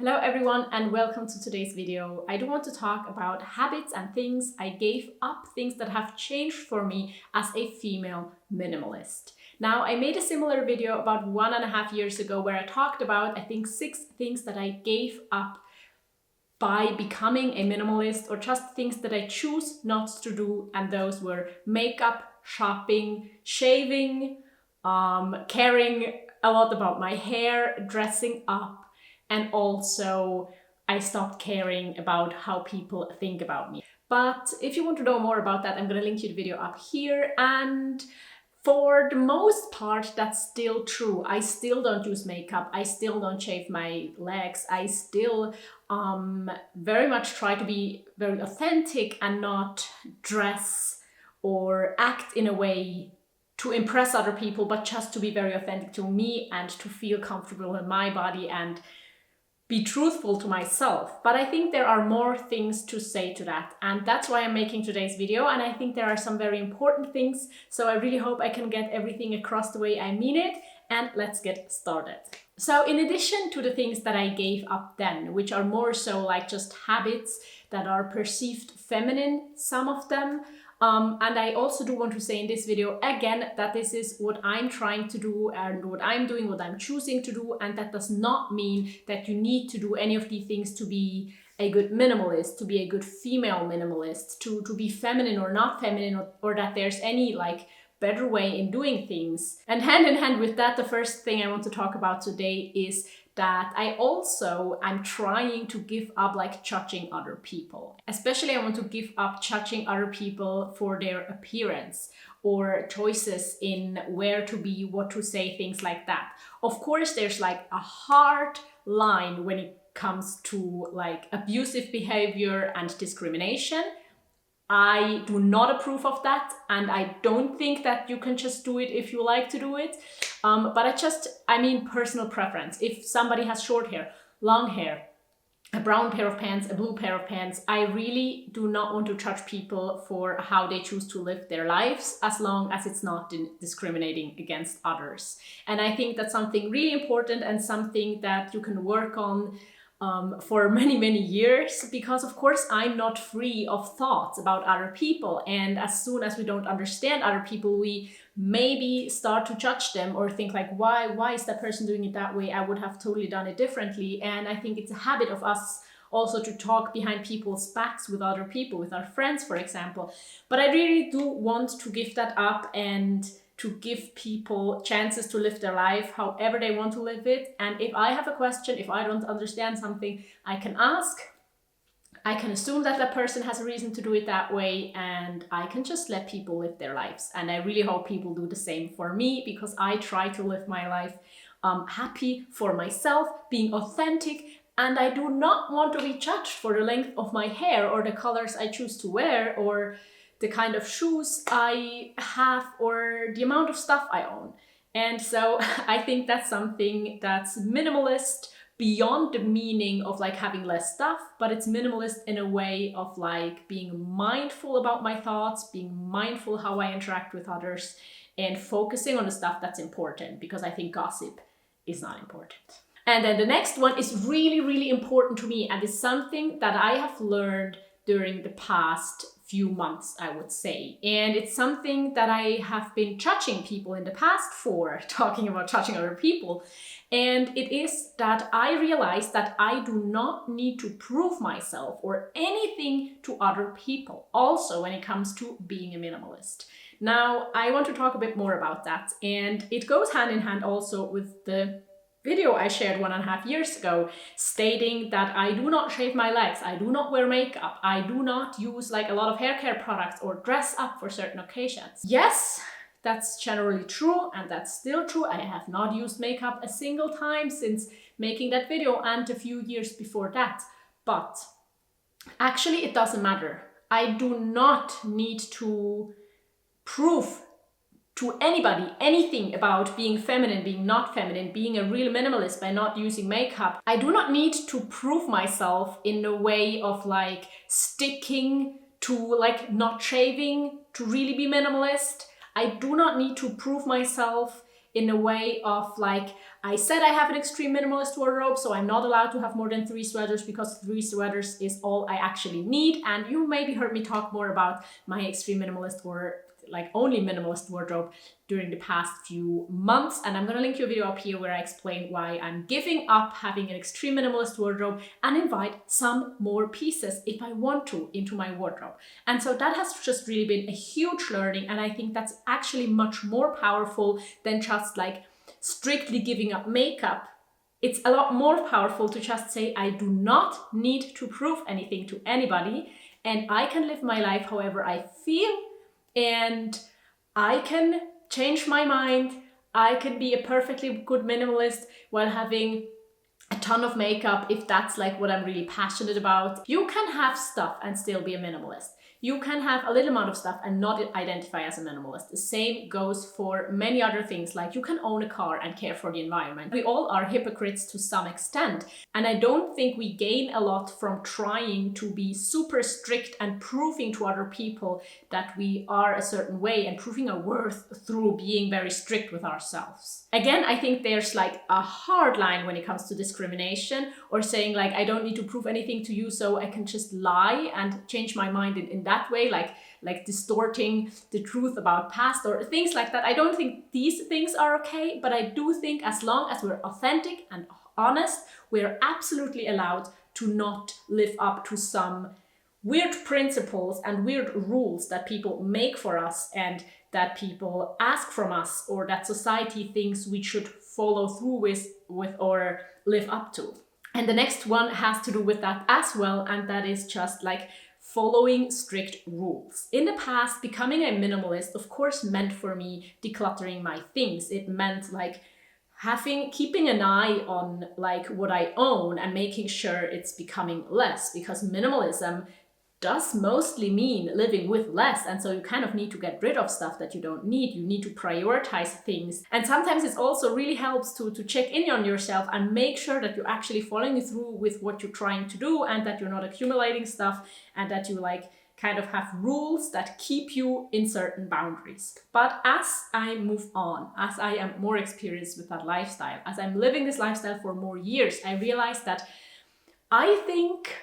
Hello everyone and welcome to today's video. I do want to talk about habits and things I gave up, things that have changed for me as a female minimalist. Now, I made a similar video about 1.5 years ago where I talked about, I think, 6 things that I gave up by becoming a minimalist, or just things that I choose not to do, and those were makeup, shopping, shaving, caring a lot about my hair, dressing up, and also I stopped caring about how people think about me. But if you want to know more about that, I'm going to link you the video up here. And for the most part, that's still true. I still don't use makeup. I still don't shave my legs. I still very much try to be very authentic and not dress or act in a way to impress other people, but just to be very authentic to me and to feel comfortable in my body and be truthful to myself. But I think there are more things to say to that, and that's why I'm making today's video. And I think there are some very important things, so I really hope I can get everything across the way I mean it. And let's get started. So in addition to the things that I gave up then, which are more so like just habits that are perceived feminine, some of them, and I also do want to say in this video again that this is what I'm trying to do and what I'm doing, what I'm choosing to do, and that does not mean that you need to do any of these things to be a good minimalist, to be a good female minimalist, to be feminine or not feminine, or that there's any like better way in doing things. And hand in hand with that, the first thing I want to talk about today is that I'm trying to give up like judging other people. Especially I want to give up judging other people for their appearance or choices in where to be, what to say, things like that. Of course, there's like a hard line when it comes to like abusive behavior and discrimination. I do not approve of that, and I don't think that you can just do it if you like to do it. But I mean personal preference. If somebody has short hair, long hair, a brown pair of pants, a blue pair of pants, I really do not want to judge people for how they choose to live their lives, as long as it's not discriminating against others. And I think that's something really important and something that you can work on for many, many years, because of course I'm not free of thoughts about other people, and as soon as we don't understand other people, we maybe start to judge them or think like, why is that person doing it that way? I would have totally done it differently. And I think it's a habit of us also to talk behind people's backs with other people, with our friends, for example. But I really do want to give that up and to give people chances to live their life however they want to live it. And if I have a question, if I don't understand something, I can ask. I can assume that that person has a reason to do it that way, and I can just let people live their lives. And I really hope people do the same for me, because I try to live my life happy for myself, being authentic, and I do not want to be judged for the length of my hair or the colors I choose to wear or the kind of shoes I have or the amount of stuff I own. And so I think that's something that's minimalist beyond the meaning of like having less stuff, but it's minimalist in a way of like being mindful about my thoughts, being mindful how I interact with others, and focusing on the stuff that's important, because I think gossip is not important. And then the next one is really, really important to me, and it's something that I have learned during the past few months, I would say. And it's something that I have been judging people in the past for, talking about judging other people. And it is that I realized that I do not need to prove myself or anything to other people, also when it comes to being a minimalist. Now, I want to talk a bit more about that. And it goes hand in hand also with the video I shared 1.5 years ago, stating that I do not shave my legs, I do not wear makeup, I do not use like a lot of hair care products or dress up for certain occasions. Yes, that's generally true, and that's still true. I have not used makeup a single time since making that video and a few years before that. But actually it doesn't matter. I do not need to prove to anybody anything about being feminine, being not feminine, being a real minimalist by not using makeup. I do not need to prove myself in a way of like sticking to like not shaving to really be minimalist. I do not need to prove myself in a way of like I said I have an extreme minimalist wardrobe, so I'm not allowed to have more than 3 sweaters because 3 sweaters is all I actually need. And you maybe heard me talk more about my extreme minimalist or like only minimalist wardrobe during the past few months. And I'm gonna link you a video up here where I explain why I'm giving up having an extreme minimalist wardrobe and invite some more pieces if I want to into my wardrobe. And so that has just really been a huge learning. And I think that's actually much more powerful than just like strictly giving up makeup. It's a lot more powerful to just say, I do not need to prove anything to anybody, and I can live my life however I feel, and I can change my mind. I can be a perfectly good minimalist while having a ton of makeup if that's like what I'm really passionate about. You can have stuff and still be a minimalist. You can have a little amount of stuff and not identify as a minimalist. The same goes for many other things, like you can own a car and care for the environment. We all are hypocrites to some extent. And I don't think we gain a lot from trying to be super strict and proving to other people that we are a certain way and proving our worth through being very strict with ourselves. Again, I think there's like a hard line when it comes to discrimination or saying like, I don't need to prove anything to you, so I can just lie and change my mind in that way, like distorting the truth about past or things like that. I don't think these things are okay, but I do think as long as we're authentic and honest, we're absolutely allowed to not live up to some weird principles and weird rules that people make for us and that people ask from us or that society thinks we should follow through with or live up to. And the next one has to do with that as well, and that is just like following strict rules. In the past, becoming a minimalist, of course, meant for me decluttering my things. It meant like keeping an eye on like what I own and making sure it's becoming less, because minimalism does mostly mean living with less. And so you kind of need to get rid of stuff that you don't need. You need to prioritize things. And sometimes it also really helps to check in on yourself and make sure that you're actually following through with what you're trying to do and that you're not accumulating stuff and that you like kind of have rules that keep you in certain boundaries. But as I move on, as I am more experienced with that lifestyle, as I'm living this lifestyle for more years, I realize that I think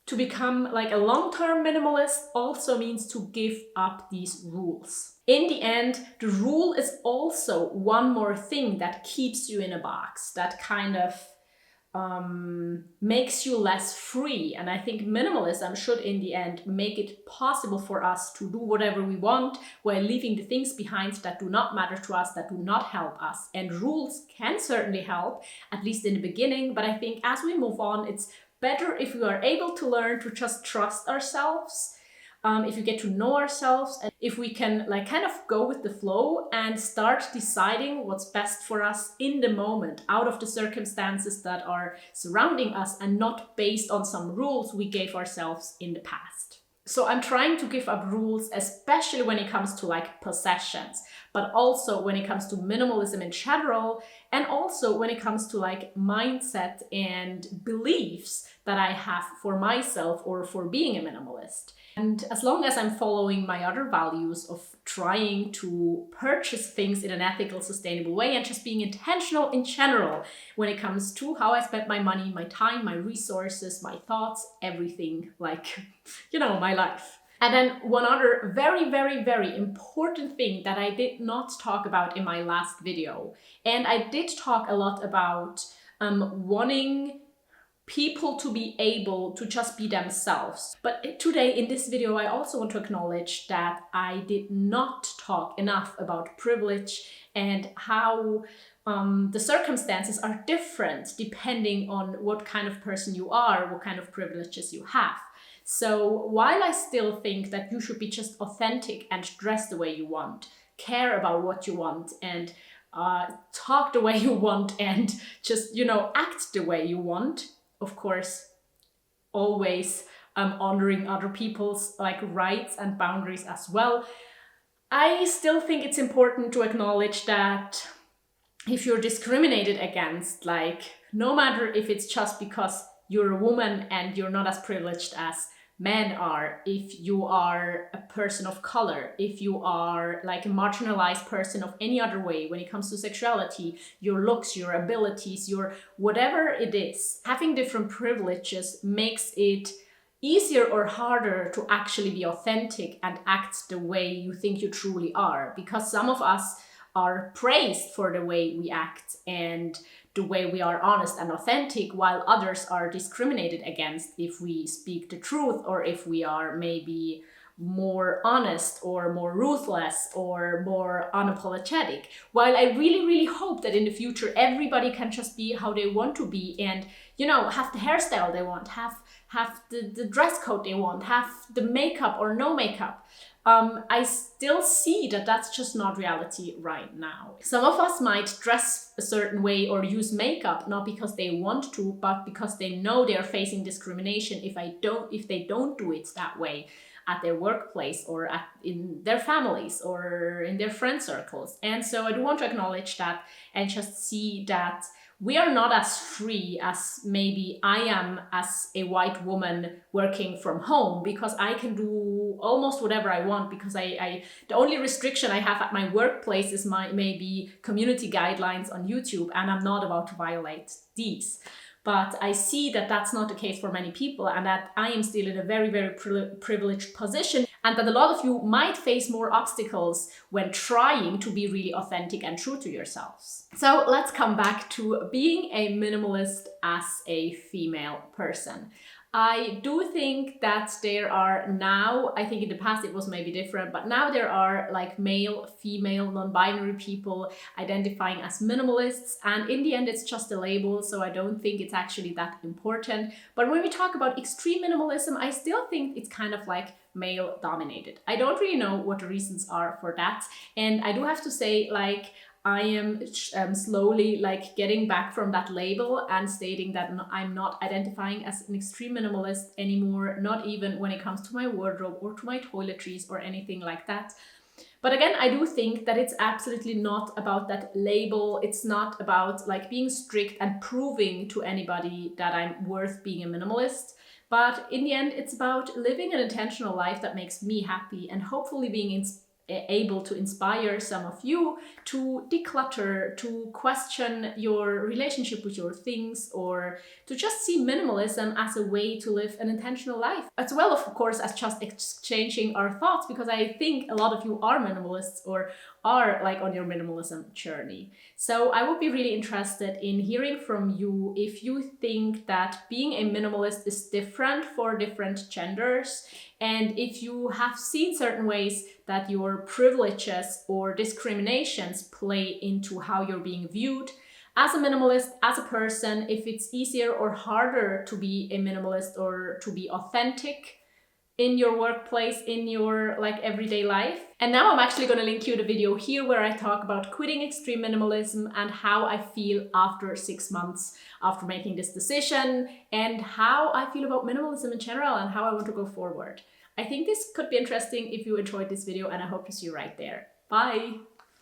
to become like a long-term minimalist also means to give up these rules. In the end, the rule is also one more thing that keeps you in a box, that kind of makes you less free. And I think minimalism should in the end make it possible for us to do whatever we want while leaving the things behind that do not matter to us, that do not help us. And rules can certainly help, at least in the beginning, but I think as we move on, it's better if we are able to learn to just trust ourselves, if we get to know ourselves, and if we can like kind of go with the flow and start deciding what's best for us in the moment, out of the circumstances that are surrounding us and not based on some rules we gave ourselves in the past. So I'm trying to give up rules, especially when it comes to like possessions, but also when it comes to minimalism in general, and also when it comes to like mindset and beliefs that I have for myself or for being a minimalist. And as long as I'm following my other values of trying to purchase things in an ethical, sustainable way and just being intentional in general when it comes to how I spend my money, my time, my resources, my thoughts, everything, like, you know, my life. And then one other very, very, very important thing that I did not talk about in my last video, and I did talk a lot about wanting people to be able to just be themselves. But today in this video, I also want to acknowledge that I did not talk enough about privilege and how the circumstances are different depending on what kind of person you are, what kind of privileges you have. So while I still think that you should be just authentic and dress the way you want, care about what you want, and talk the way you want, and just, you know, act the way you want, of course, always honoring other people's like rights and boundaries as well, I still think it's important to acknowledge that if you're discriminated against, like no matter if it's just because you're a woman and you're not as privileged as men are, if you are a person of color, if you are like a marginalized person of any other way when it comes to sexuality, your looks, your abilities, your whatever it is. Having different privileges makes it easier or harder to actually be authentic and act the way you think you truly are, because some of us are praised for the way we act and the way we are honest and authentic, while others are discriminated against if we speak the truth, or if we are maybe more honest or more ruthless or more unapologetic. While I really, really hope that in the future everybody can just be how they want to be, and have the hairstyle they want, have the dress code they want, have the makeup or no makeup. I still see that that's just not reality right now. Some of us might dress a certain way or use makeup not because they want to, but because they know they're facing discrimination if they don't do it that way at their workplace or in their families or in their friend circles. And so I do want to acknowledge that and just see that we are not as free as maybe I am as a white woman working from home, because I can do almost whatever I want, because the only restriction I have at my workplace is my maybe community guidelines on YouTube, and I'm not about to violate these. But I see that that's not the case for many people, and that I am still in a very, very privileged position, and that a lot of you might face more obstacles when trying to be really authentic and true to yourselves. So let's come back to being a minimalist as a female person. I do think that there are now, I think in the past it was maybe different, but now there are like male, female, non-binary people identifying as minimalists, and in the end it's just a label, so I don't think it's actually that important. But when we talk about extreme minimalism, I still think it's kind of like male dominated. I don't really know what the reasons are for that, and I do have to say, like, I am slowly like getting back from that label and stating that I'm not identifying as an extreme minimalist anymore, not even when it comes to my wardrobe or to my toiletries or anything like that. But again, I do think that it's absolutely not about that label. It's not about like being strict and proving to anybody that I'm worth being a minimalist. But in the end, it's about living an intentional life that makes me happy, and hopefully being able to inspire some of you to declutter, to question your relationship with your things, or to just see minimalism as a way to live an intentional life, as well, of course, as just exchanging our thoughts, because I think a lot of you are minimalists or are like on your minimalism journey. So I would be really interested in hearing from you if you think that being a minimalist is different for different genders, and if you have seen certain ways that your privileges or discriminations play into how you're being viewed as a minimalist, as a person, if it's easier or harder to be a minimalist or to be authentic in your workplace, in your like everyday life. And now I'm actually going to link you the video here where I talk about quitting extreme minimalism and how I feel after 6 months after making this decision, and how I feel about minimalism in general and how I want to go forward. I think this could be interesting if you enjoyed this video, and I hope to see you right there. Bye!